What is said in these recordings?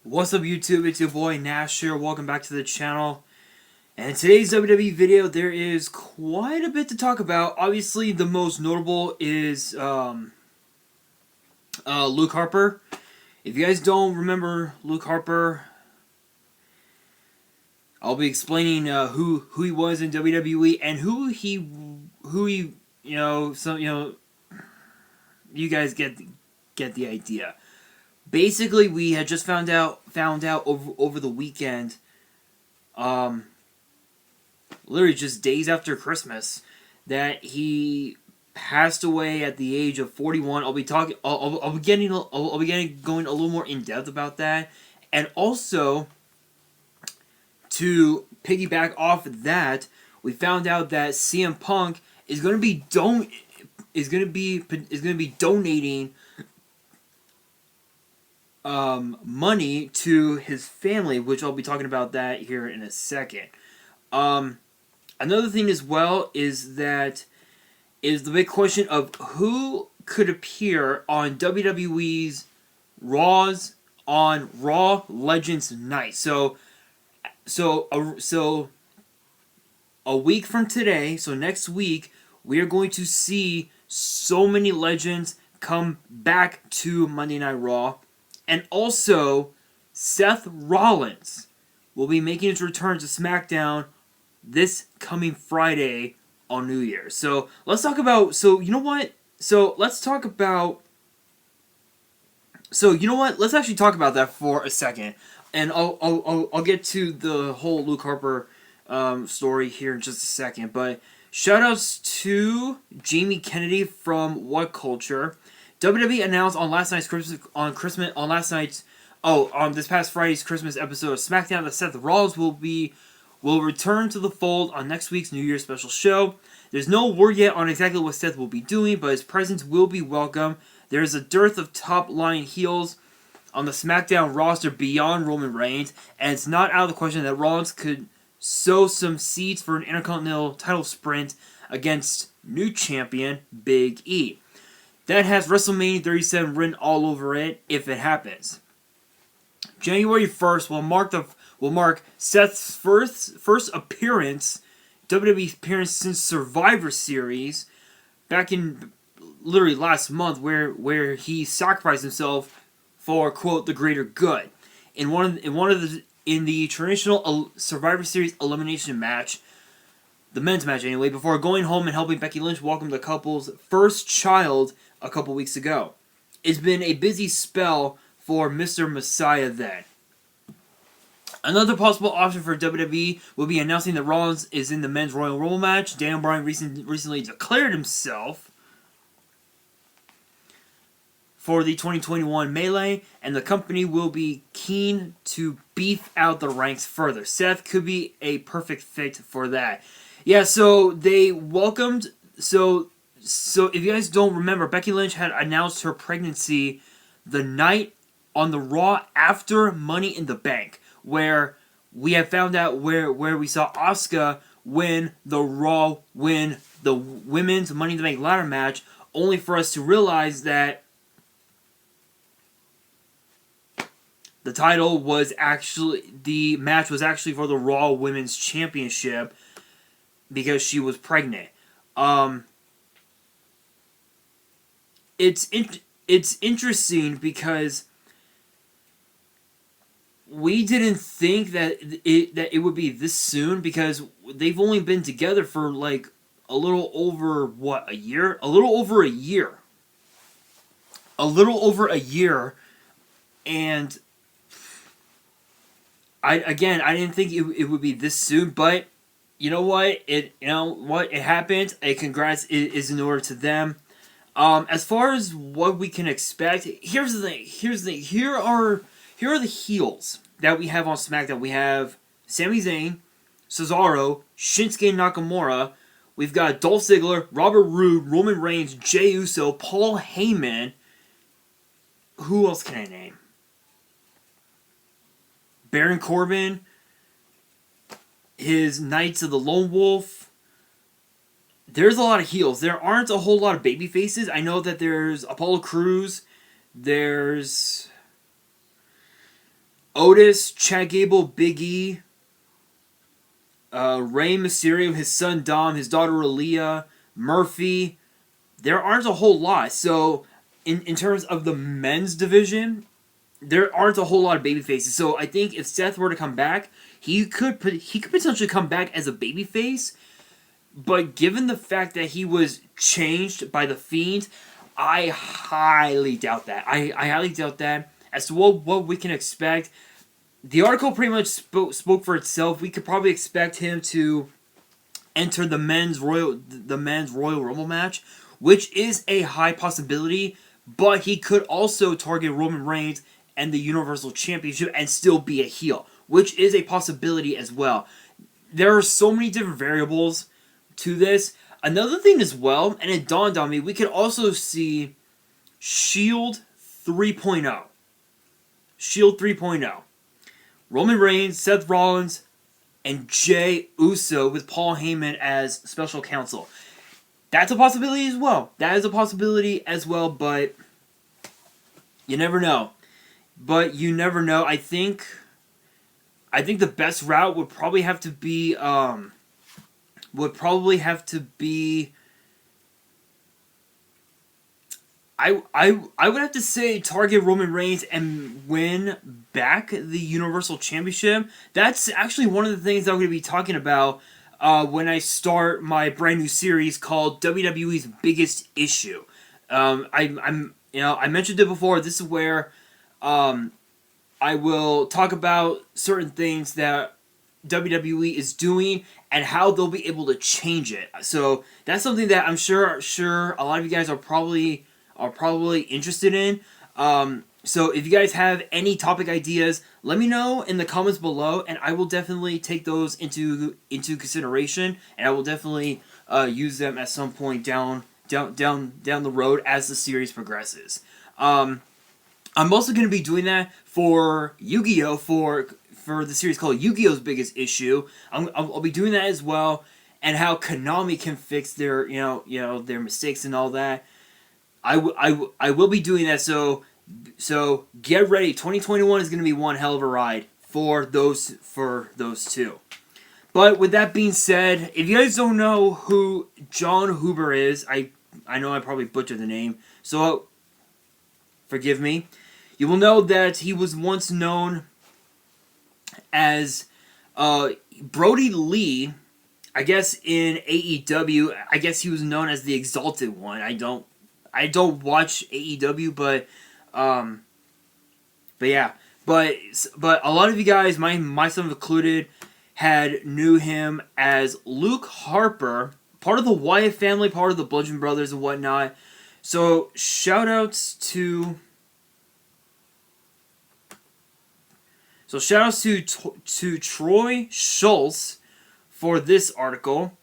What's up YouTube, it's your boy Nash here, welcome back to the channel. And in today's WWE video there is quite a bit to talk about. Obviously the most notable is Luke Harper. If you guys don't remember Luke Harper, I'll be explaining who he was in WWE and who he you guys get the idea. Basically, we had just found out over the weekend, literally just days after Christmas, that he passed away at the age of 41. I'll be going a little more in depth about that, and also to piggyback off of that, we found out that CM Punk is going to be donating money to his family, which I'll be talking about that here in a second. Another thing as well is the big question of who could appear on WWE's Raw Legends Night. So a week from today, so next week, we are going to see so many legends come back to Monday Night Raw. And also, Seth Rollins will be making his return to SmackDown this coming Friday on New Year's. So let's talk about. Let's actually talk about that for a second, and I'll get to the whole Luke Harper story here in just a second. But shoutouts to Jamie Kennedy from What Culture. WWE announced on this past Friday's Christmas episode of SmackDown that Seth Rollins will return to the fold on next week's New Year's special show. There's no word yet on exactly what Seth will be doing, but his presence will be welcome. There is a dearth of top-line heels on the SmackDown roster beyond Roman Reigns, and it's not out of the question that Rollins could sow some seeds for an Intercontinental title sprint against new champion Big E. That has WrestleMania 37 written all over it if it happens. January 1st will mark Seth's first appearance, WWE appearance since Survivor Series, back in literally last month, where he sacrificed himself for, quote, the greater good. In the traditional Survivor Series elimination match, the men's match anyway, before going home and helping Becky Lynch welcome the couple's first child a couple weeks ago. It's been a busy spell for Mr. Messiah then. Another possible option for WWE will be announcing that Rollins is in the men's Royal Rumble match. Daniel Bryan recently declared himself for the 2021 Melee, and the company will be keen to beef out the ranks further. Seth could be a perfect fit for that. Yeah, so they welcomed... So if you guys don't remember, Becky Lynch had announced her pregnancy the night on the Raw after Money in the Bank, where we have found out where we saw Asuka win the women's Money in the Bank ladder match, only for us to realize that the match was actually for the Raw Women's Championship because she was pregnant. It's interesting because we didn't think that it would be this soon, because they've only been together for like a little over a year, and I didn't think it would be this soon, but you know what, it happened. A congrats is in order to them. As far as what we can expect, here's the thing. Here are the heels that we have on SmackDown. We have Sami Zayn, Cesaro, Shinsuke Nakamura. We've got Dolph Ziggler, Robert Roode, Roman Reigns, Jey Uso, Paul Heyman. Who else can I name? Baron Corbin, his Knights of the Lone Wolf. There's a lot of heels. There aren't a whole lot of baby faces. I know that there's Apollo Crews. There's Otis, Chad Gable, Big E, Rey Mysterio, his son Dom, his daughter Aaliyah, Murphy. There aren't a whole lot. So, in terms of the men's division, there aren't a whole lot of baby faces. So I think if Seth were to come back, he could potentially come back as a babyface. But given the fact that he was changed by the Fiend, I highly doubt that. I highly doubt that. As to what we can expect, the article pretty much spoke for itself. We could probably expect him to enter the men's Royal Rumble match, which is a high possibility. But he could also target Roman Reigns and the Universal Championship and still be a heel, which is a possibility as well. There are so many different variables to this. Another thing as well, and it dawned on me, we could also see Shield 3.0. Shield 3.0. Roman Reigns, Seth Rollins, and Jey Uso with Paul Heyman as special counsel. That's a possibility as well. That is a possibility as well, but you never know. I think the best route would probably have to be I would have to say target Roman Reigns and win back the Universal Championship. That's actually one of the things I'm going to be talking about when I start my brand new series called WWE's Biggest Issue. I mentioned it before. This is where I will talk about certain things that WWE is doing and how they'll be able to change it. So that's something that I'm sure a lot of you guys are probably interested in. So if you guys have any topic ideas, let me know in the comments below, and I will definitely take those into consideration, and I will definitely use them at some point down the road as the series progresses. I'm also going to be doing that for YuGiOh for the series called YuGiOh's Biggest Issue. I'll be doing that as well, and how Konami can fix their their mistakes and all that. I will be doing that, so get ready. 2021 is going to be one hell of a ride for those two. But with that being said, if you guys don't know who Jon Huber is, I know I probably butchered the name, so forgive me. You will know that he was once known as Brody Lee. I guess in AEW, I guess he was known as the Exalted One. I don't watch AEW, but yeah, but a lot of you guys, myself included, knew him as Luke Harper, part of the Wyatt family, part of the Bludgeon Brothers and whatnot. So shoutouts to Troy Schultz for this article.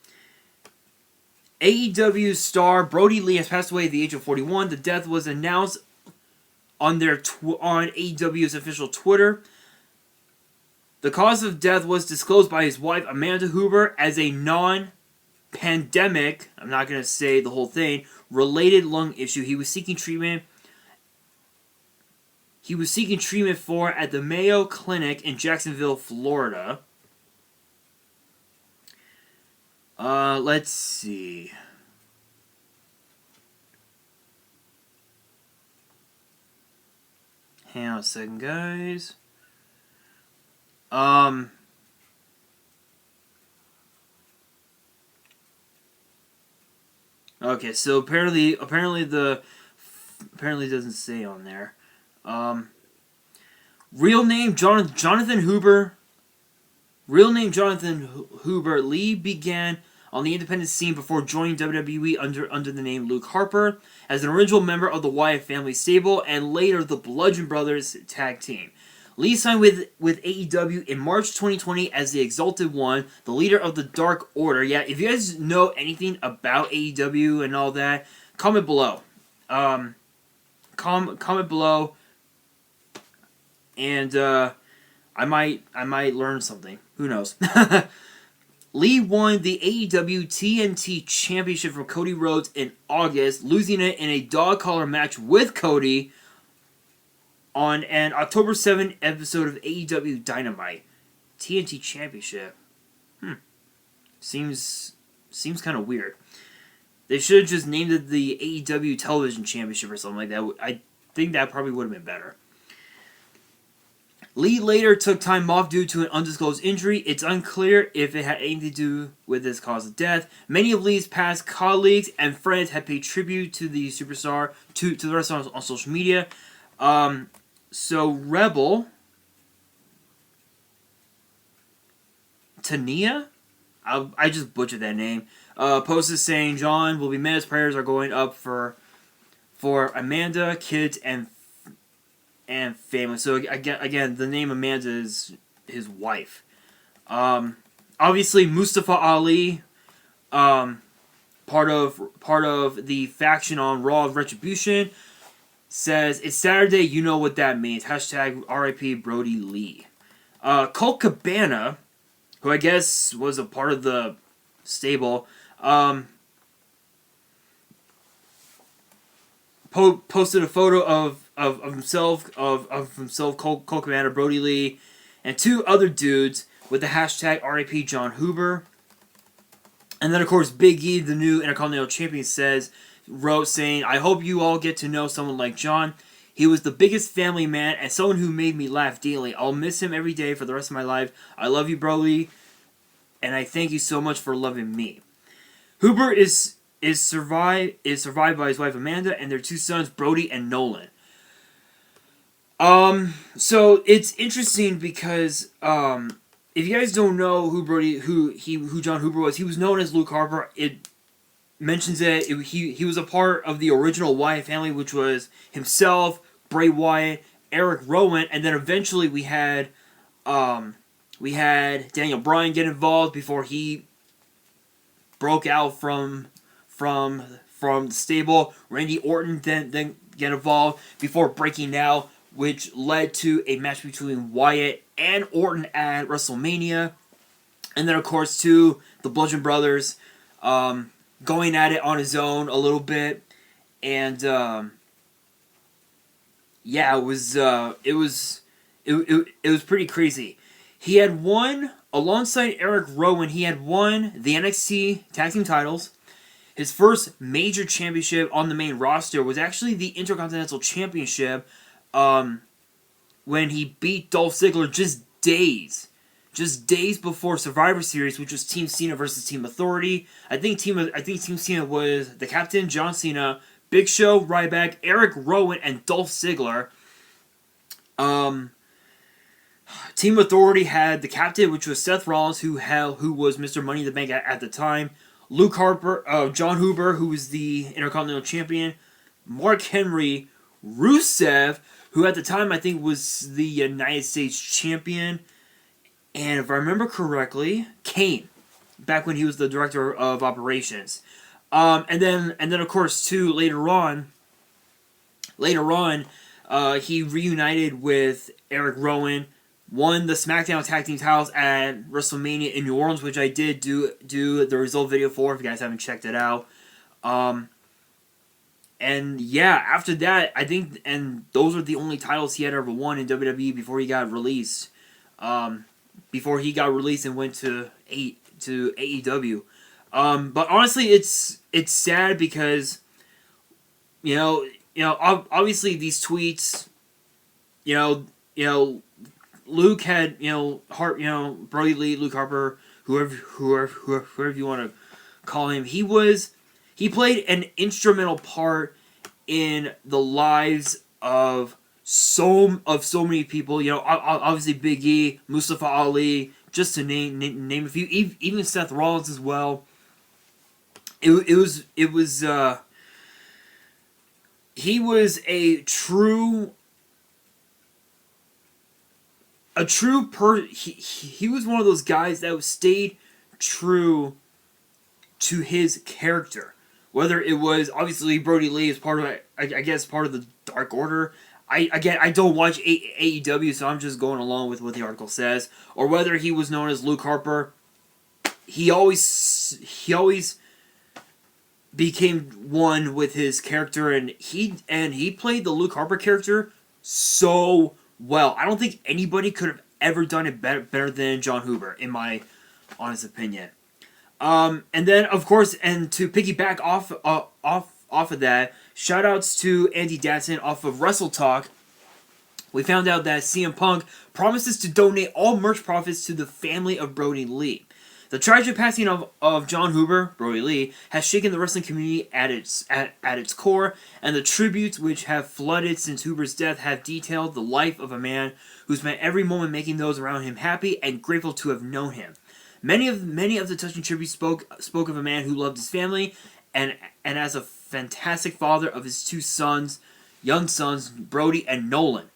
AEW star Brody Lee has passed away at the age of 41. The death was announced on on AEW's official Twitter. The cause of death was disclosed by his wife Amanda Huber as a non-pandemic, I'm not going to say the whole thing, related lung issue. He was seeking treatment for at the Mayo Clinic in Jacksonville, Florida. Let's see. Hang on a second, guys. Okay, so apparently it doesn't say on there. Real name Jonathan Huber. Real name Jonathan Huber. Lee began on the independent scene before joining WWE under the name Luke Harper as an original member of the Wyatt family stable and later the Bludgeon Brothers tag team. Lee signed with AEW in March 2020 as the Exalted One, the leader of the Dark Order. Yeah, if you guys know anything about AEW and all that, comment below. Comment below, and I might learn something. Who knows? Lee won the AEW TNT Championship from Cody Rhodes in August, losing it in a dog collar match with Cody on an October 7th episode of AEW Dynamite. TNT Championship. Seems kind of weird. They should have just named it the AEW Television Championship or something like that. I think that probably would have been better. Lee later took time off due to an undisclosed injury. It's unclear if it had anything to do with his cause of death. Many of Lee's past colleagues and friends have paid tribute to the superstar, to the wrestler on social media. So Rebel Tania, I just butchered that name, posted saying John will be mad. His prayers are going up for Amanda, kids, and family. So again, the name Amanda is his wife. Obviously, Mustafa Ali, part of the faction on Raw Retribution, says it's Saturday. You know what that means. Hashtag RIP Brody Lee. Colt Cabana, who I guess was a part of the stable, posted a photo of himself, Colt Cabana, Brody Lee, and two other dudes with the hashtag RIP John Huber. And then, of course, Big E, the new Intercontinental Champion, wrote saying, I hope you all get to know someone like John. He was the biggest family man and someone who made me laugh daily. I'll miss him every day for the rest of my life. I love you, Brody, and I thank you so much for loving me. Huber is survived by his wife Amanda and their two sons, Brody and Nolan. So it's interesting because if you guys don't know who John Huber was, he was known as Luke Harper. It mentions that he was a part of the original Wyatt family, which was himself, Bray Wyatt, Eric Rowan, and then eventually we had Daniel Bryan get involved before he broke out from the stable. Randy Orton then get involved before breaking out, which led to a match between Wyatt and Orton at WrestleMania. And then, of course, too, the Bludgeon Brothers going at it on his own a little bit. And, yeah, it was pretty crazy. He had won, alongside Eric Rowan, he had won the NXT Tag Team titles. His first major championship on the main roster was actually the Intercontinental Championship, when he beat Dolph Ziggler just days before Survivor Series, which was Team Cena versus Team Authority. I think Team Cena was the Captain, John Cena, Big Show, Ryback, Eric Rowan, and Dolph Ziggler. Team Authority had the Captain, which was Seth Rollins, who was Mr. Money in the Bank at the time. Luke Harper, John Huber, who was the Intercontinental Champion. Mark Henry, Rusev, who at the time I think was the United States Champion. And if I remember correctly, Kane, back when he was the Director of Operations. And then of course too later on, he reunited with Eric Rowan, won the SmackDown Tag Team titles at WrestleMania in New Orleans, which I did do the result video for if you guys haven't checked it out. And yeah, after that, I think, and those were the only titles he had ever won in WWE before he got released. Before he got released and went to AEW. But honestly, it's sad because, you know, obviously these tweets, Luke had, Brody Lee, Luke Harper, whoever you want to call him, he played an instrumental part in the lives of so many people. Obviously Big E, Mustafa Ali, just to name a few, even Seth Rollins as well. He was a true he was one of those guys that stayed true to his character. Whether it was, obviously, Brody Lee is part of, I guess, part of the Dark Order. I don't watch AEW, so I'm just going along with what the article says. Or whether he was known as Luke Harper, he always became one with his character, and he played the Luke Harper character so well. I don't think anybody could have ever done it better than John Huber, in my honest opinion. And then, of course, and to piggyback off of that, shout outs to Andy Datson off of Wrestle Talk. We found out that CM Punk promises to donate all merch profits to the family of Brody Lee. The tragic passing of John Huber, Brody Lee, has shaken the wrestling community at its core, and the tributes which have flooded since Huber's death have detailed the life of a man who spent every moment making those around him happy and grateful to have known him. Many of the touching tributes spoke of a man who loved his family, and as a fantastic father of his two young sons, Brody and Nolan.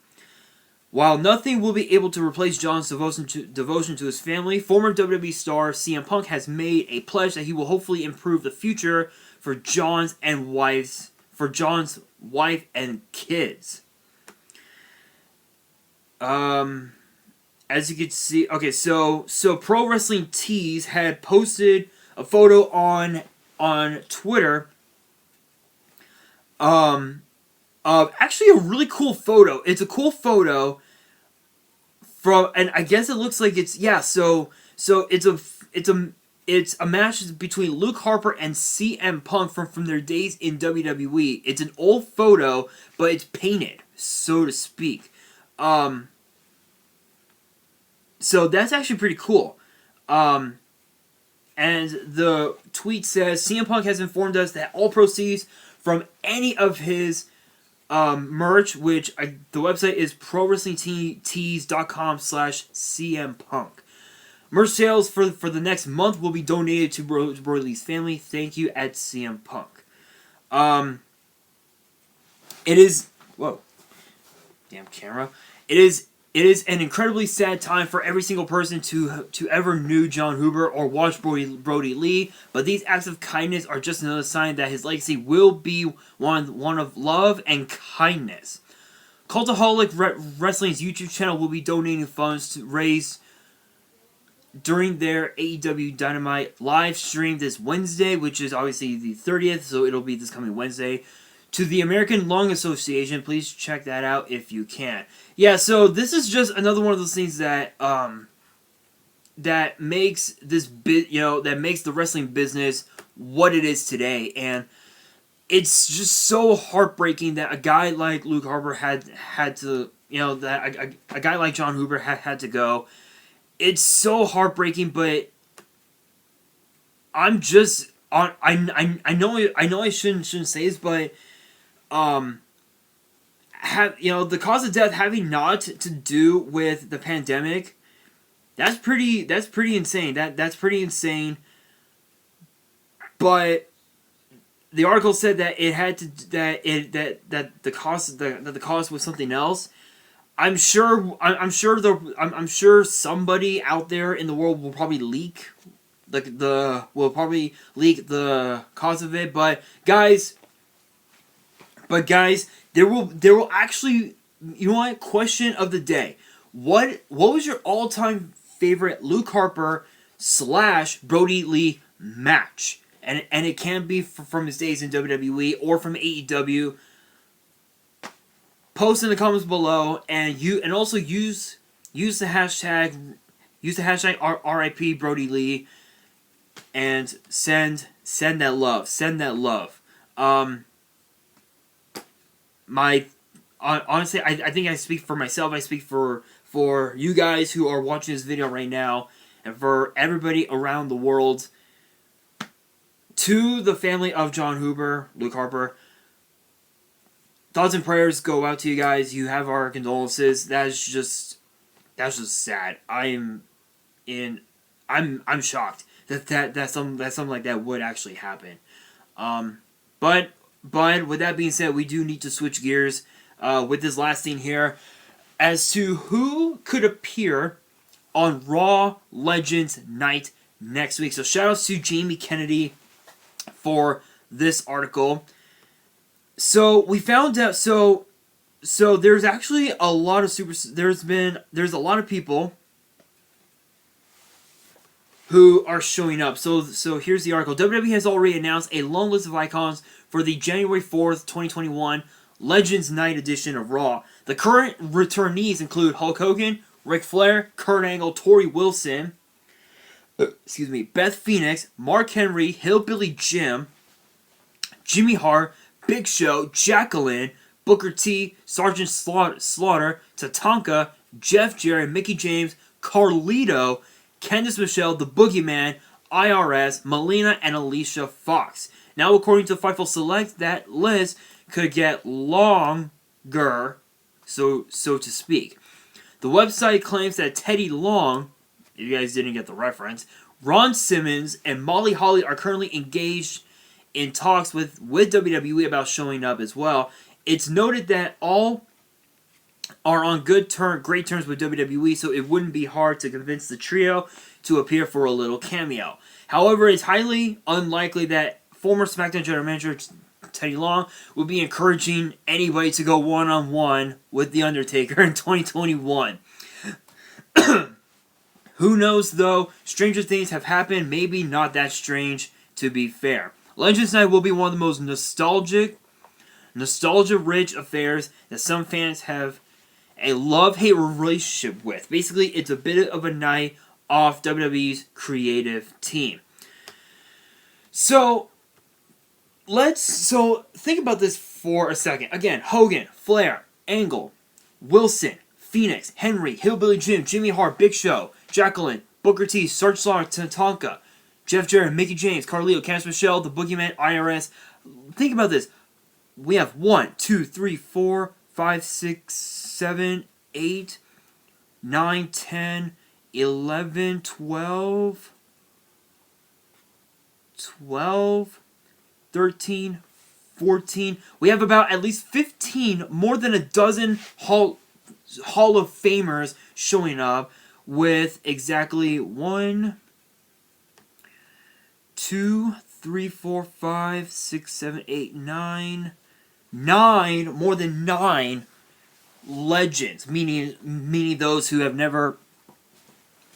While nothing will be able to replace John's devotion to his family, former WWE star CM Punk has made a pledge that he will hopefully improve the future for John's wife and kids. As you can see, okay, so Pro Wrestling Tees had posted a photo on Twitter of actually a really cool photo. It's a cool photo from, and I guess it looks like it's, yeah, so it's a match between Luke Harper and CM Punk from their days in WWE. It's an old photo, but it's painted, so to speak. So that's actually pretty cool. And the tweet says, CM Punk has informed us that all proceeds from any of his merch, which the website is prowrestlingtees.com/CM Punk. Merch sales for the next month will be donated to Brody Lee's family. Thank you at CM Punk. It is, whoa, damn camera. It is an incredibly sad time for every single person to ever knew John Huber or watched Brody Lee, but these acts of kindness are just another sign that his legacy will be one of love and kindness. Cultaholic Wrestling's YouTube channel will be donating funds to raise during their AEW Dynamite live stream this Wednesday, which is obviously the 30th, so it'll be this coming Wednesday, to the American Lung Association. Please check that out if you can. Yeah, so this is just another one of those things that that makes that makes the wrestling business what it is today, and it's just so heartbreaking that a guy like Luke Harper had to, that a guy like John Huber had to go. It's so heartbreaking, but I'm just I know I shouldn't say this, but the cause of death having not to do with the pandemic, that's pretty insane. That's pretty insane. But the article said that it had to that the cause was something else. I'm sure somebody out there in the world will probably leak the cause of it, but guys, there will actually, question of the day. What was your all-time favorite Luke Harper / Brody Lee match? And it can be from his days in WWE or from AEW. Post in the comments below, and also use the hashtag RIP Brody Lee, and send that love. Honestly, I think I speak for myself. I speak for you guys who are watching this video right now, and for everybody around the world. To the family of John Huber, Luke Harper, thoughts and prayers go out to you guys. You have our condolences. That's just sad. I'm shocked that something like that would actually happen. But with that being said, we do need to switch gears with this last thing here as to who could appear on Raw Legends Night next week. So shout outs to Jamie Kennedy for this article. So we found out. So there's actually a lot of there's a lot of people who are showing up. So here's the article. WWE has already announced a long list of icons for the January 4th, 2021 Legends Night edition of Raw. The current returnees include Hulk Hogan, Ric Flair, Kurt Angle, Tori Wilson, Beth Phoenix, Mark Henry, Hillbilly Jim, Jimmy Hart, Big Show, Jacqueline, Booker T, Sergeant Slaughter, Tatanka, Jeff Jarrett, Mickie James, Carlito, Candice Michelle, The Boogeyman, IRS, Melina, and Alicia Fox. Now, according to Fightful Select, that list could get longer, so to speak. The website claims that Teddy Long, if you guys didn't get the reference, Ron Simmons, and Molly Holly are currently engaged in talks with WWE about showing up as well. It's noted that all are on great terms with WWE, so it wouldn't be hard to convince the trio to appear for a little cameo. However, it's highly unlikely that former SmackDown General Manager Teddy Long would be encouraging anybody to go one-on-one with The Undertaker in 2021. Who knows, though? Stranger things have happened, maybe not that strange, to be fair. Legends Night will be one of the most nostalgia-rich affairs that some fans have a love-hate relationship with. Basically, it's a bit of a night off WWE's creative team. So think about this for a second. Again, Hogan, Flair, Angle, Wilson, Phoenix, Henry, Hillbilly Jim, Jimmy Hart, Big Show, Jacqueline, Booker T, Sergeant Slaughter, Tatanka, Jeff Jarrett, Mickie James, Carlito, Candice Michelle, The Boogeyman, IRS. Think about this. We have 1, 2, 3, 4, 5, 6, 7, 8, 9, 10, 11, 12, 13, 14. We have about at least 15, more than a dozen Hall of Famers showing up with exactly 1, 2, 3, 4, 5, 6, 7, 8, 9, more than 9 legends, meaning those who have never...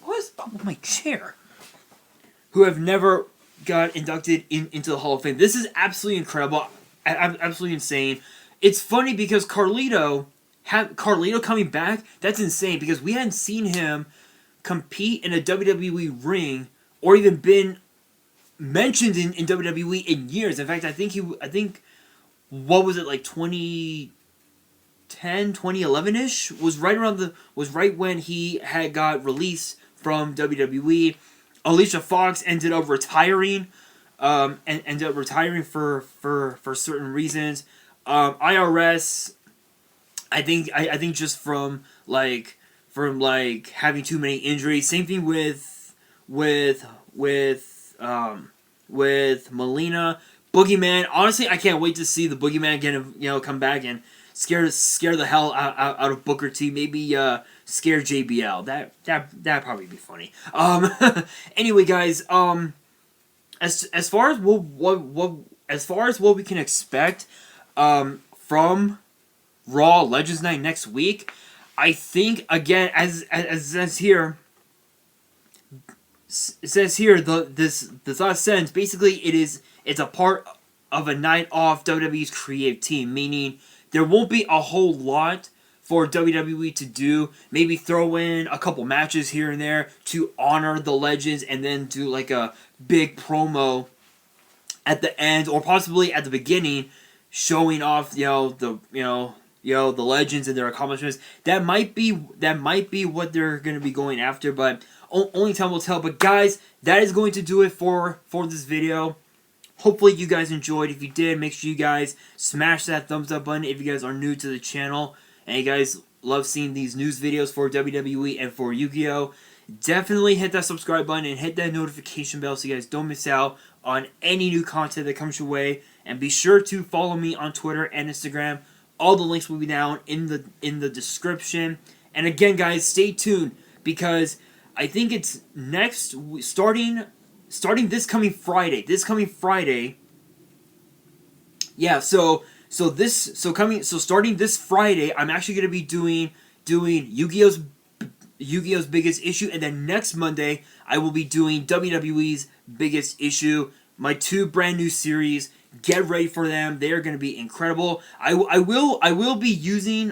What is up with my chair? Who have never got inducted into the Hall of Fame. This is absolutely incredible, absolutely insane. It's funny because Carlito coming back, that's insane, because we hadn't seen him compete in a WWE ring or even been mentioned in WWE in years. In fact, I think what was it, like 2010, 2011-ish was right when he had got released from WWE. Alicia Fox ended up retiring, for certain reasons. IRS, I think just from having too many injuries. Same thing with Melina. Boogeyman, honestly, I can't wait to see the Boogeyman again, come back and scare the hell out of Booker T. Maybe scare JBL. That'd probably be funny. Anyway, guys, as far as what we can expect from Raw Legends Night next week, I think, again, as it says here, this last sentence, basically it's a part of a night off WWE's creative team, meaning there won't be a whole lot for WWE to do. Maybe throw in a couple matches here and there to honor the legends, and then do like a big promo at the end, or possibly at the beginning, showing off the legends and their accomplishments. That might be what they're going to be going after, but only time will tell. But guys, that is going to do it for this video. Hopefully you guys enjoyed. If you did, make sure you guys smash that thumbs up button if you guys are new to the channel and you guys love seeing these news videos for WWE and for Yu-Gi-Oh! Definitely hit that subscribe button and hit that notification bell so you guys don't miss out on any new content that comes your way. And be sure to follow me on Twitter and Instagram. All the links will be down in the description. And again, guys, stay tuned, because I think it's starting this coming Friday. Yeah, starting this Friday, I'm actually going to be doing Yu-Gi-Oh's Biggest Issue, and then next Monday I will be doing WWE's Biggest Issue, my 2 brand new series Get ready for them. They are going to be incredible. I will be using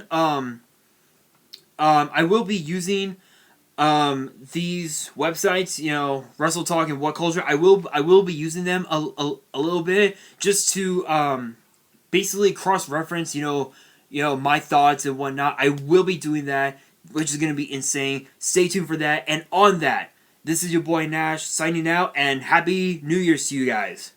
these websites, Wrestle Talk and What Culture. I will be using them a little bit just to basically cross reference, my thoughts and whatnot. I will be doing that, which is going to be insane. Stay tuned for that. And on that, this is your boy Nash signing out, and Happy New Year's to you guys.